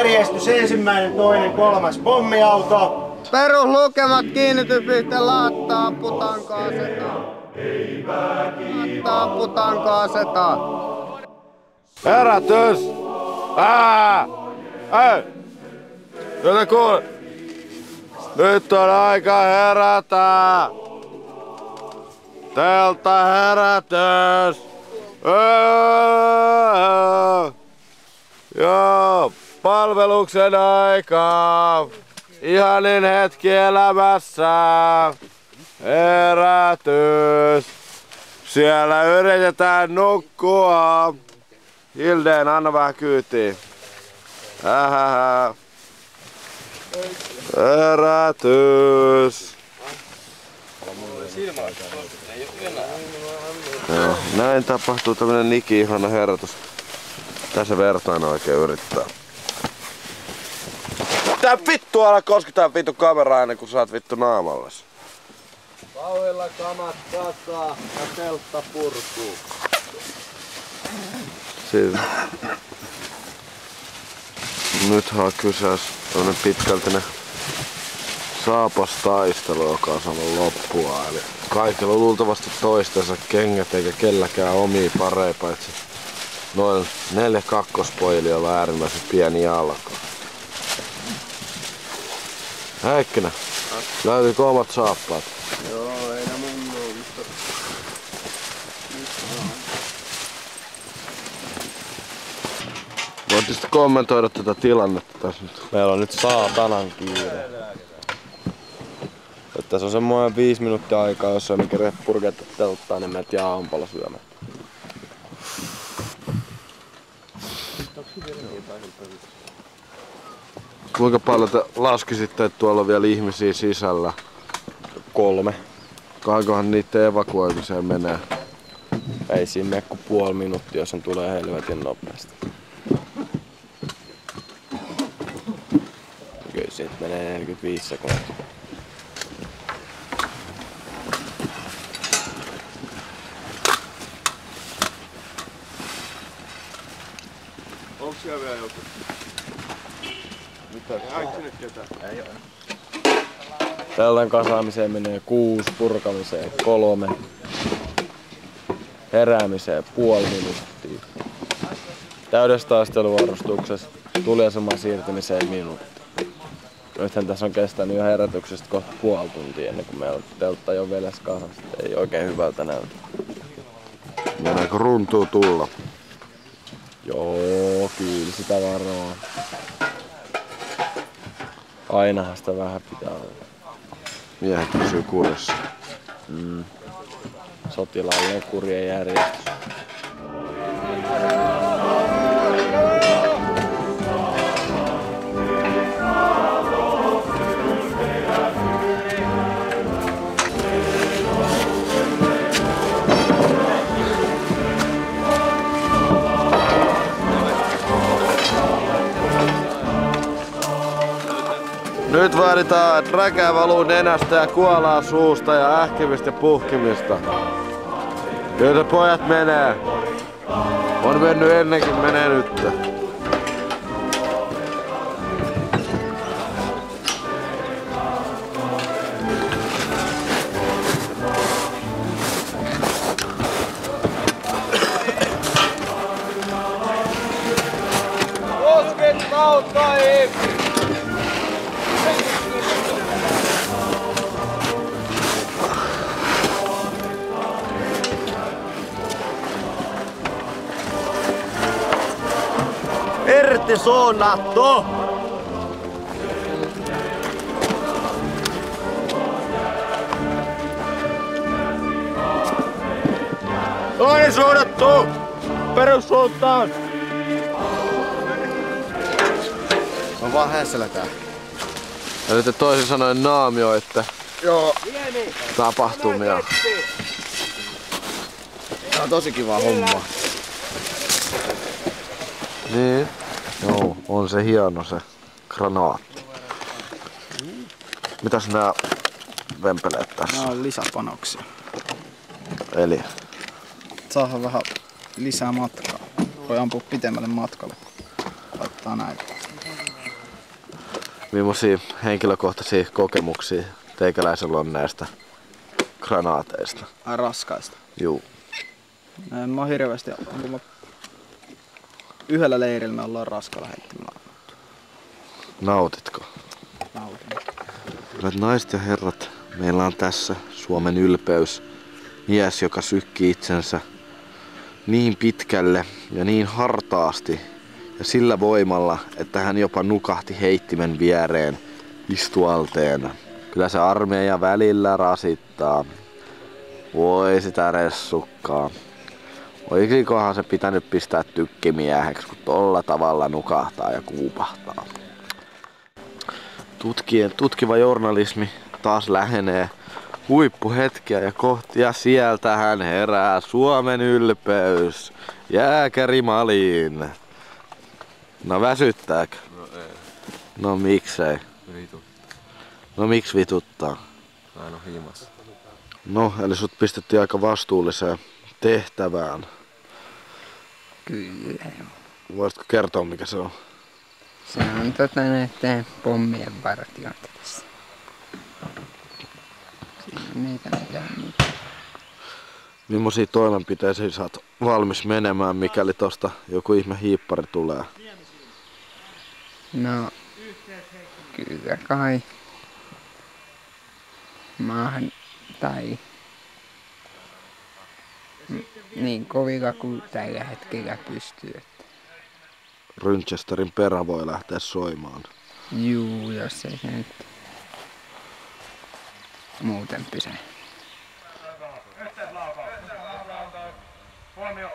Järjestys 1., 2., 3. pommiauto. Peruslukemat kiinnityspiste laattaa amputanko asetaan. Laattaa amputanko asetaan. Herätys! Ei! Joten kuule! Nyt on aika herätä! Teltta herätys! Joo, palveluksen aika! Ihanin hetki elämässä! Herätys! Siellä yritetään nukkua! Hildeen, anna vähän kyytiä. Herätys! Joo, näin tapahtuu tämmönen iki-ihana herätys. Tässä vertaan oikein yrittää. Tää vittu älä kosketa vittu kameraa ennen kuin saat vittu naamalles. Vauhilla kamat takaa ja teltta purkuu. Siis. Nythän on kyseessä tämmönen pitkältinen saapastaistelu, joka on saanut loppua. Eli kaikilla on luultavasti toistensa kengät eikä kelläkään omia pareja, paitsi noin 4 kakkospojilla, joilla on äärimmäisen pieni jalka. Heikkinen, löytyykö omat saappaat? Joo, ei nää mun oo, mutta... Voitte sitten kommentoida tätä tilannetta tässä nyt. Meillä on nyt saatanan kiire. Tässä on semmoinen 5 minuuttia aikaa, jos on mikä purketta telttaa, niin menet jää ampalla syömään. Kuinka paljon te laskisitte, että tuolla on vielä ihmisiä sisällä? 3. Kauankohan niiden evakuoimiseen menee? Ei siinä mene kuin puoli minuuttia, jos sen tulee helvetin nopeasti. Kyllä siitä menee 45 sekuntia. Onko siellä vielä joku? Mitä? Ai sinne ketään? Ei oo. Teltan kasaamiseen menee 6, purkamiseen 3, heräämiseen puoli minuuttia. Täydessä taisteluvarustuksessa tuliasemaan siirtymiseen minuutti. Nythän tässä on kestänyt jo herätyksestä kohta puoli tuntia ennen kuin meillä teltta jo veles kasasta. Ei oikein hyvältä näytä. Meneekö runtuu tulla? Joo, kyllä sitä varoa. Ainahan sitä vähän pitää olla. Miehet pysyy kurissa. Sotilaallinen kurien järjestys. Nyt vaaditaan, että räkä valuu nenästä ja kuolaa suusta ja ähkimistä ja puhkimista. Joita pojat menee. On mennyt ennenkin, menee nyt. Kosket kautta ihmisiä! Irti suunnattu! Toinen suunnattu! Perussuuntaan! On vaan hässälätään. Eli te toisin sanoen naamioitte Joo. tapahtumia. Tää on tosi kiva homma. Niin. Joo, on se hieno se granaatti. Mitäs nää vempeleet tässä? Nää on lisäpanoksia. Eli Saadaan vähän lisää matkaa. Voi ampua pitemmälle matkalle. Laittaa näitä. Millaisia henkilökohtaisia kokemuksia teikäläisellä on näistä granaateista? Raskaista. Juu. Mä oon hirveästi, yhdellä leirillä me ollaan raskalla heittämällä. Nautitko? Nautin. Hyvät naiset ja herrat, meillä on tässä Suomen ylpeys. Mies, joka sykki itsensä niin pitkälle ja niin hartaasti ja sillä voimalla, että hän jopa nukahti heittimen viereen istualteena. Kyllä se armeija välillä rasittaa. Voi sitä ressukkaa. Oisikohan se pitänyt pistää tykkimieheksi, kun tolla tavalla nukahtaa ja kuupahtaa. Tutkiva journalismi taas lähenee huippuhetkiä ja kohtia sieltähän herää Suomen ylpeys. Jääkäri Malin. No väsyttääkö? No ei. No miksei? Vituttaa. No miksi vituttaa? Mä en oo himassa. No, eli sut pistettiin aika vastuulliseen tehtävään. Kyllä. Voisitko kertoa mikä se on? Se on näiden pommien vartiointi tässä. Siinä on niitä mitä niitä. Millaisia toimenpiteisiä sä oot valmis menemään, mikäli tosta joku ihme hiippari tulee? No, kyllä kai. Maahan tai niin kovilla kuin tällä hetkellä pystyy. Rynchesterin perä voi lähteä soimaan. Juu, jos ei se nyt muuten pysy. Huomio.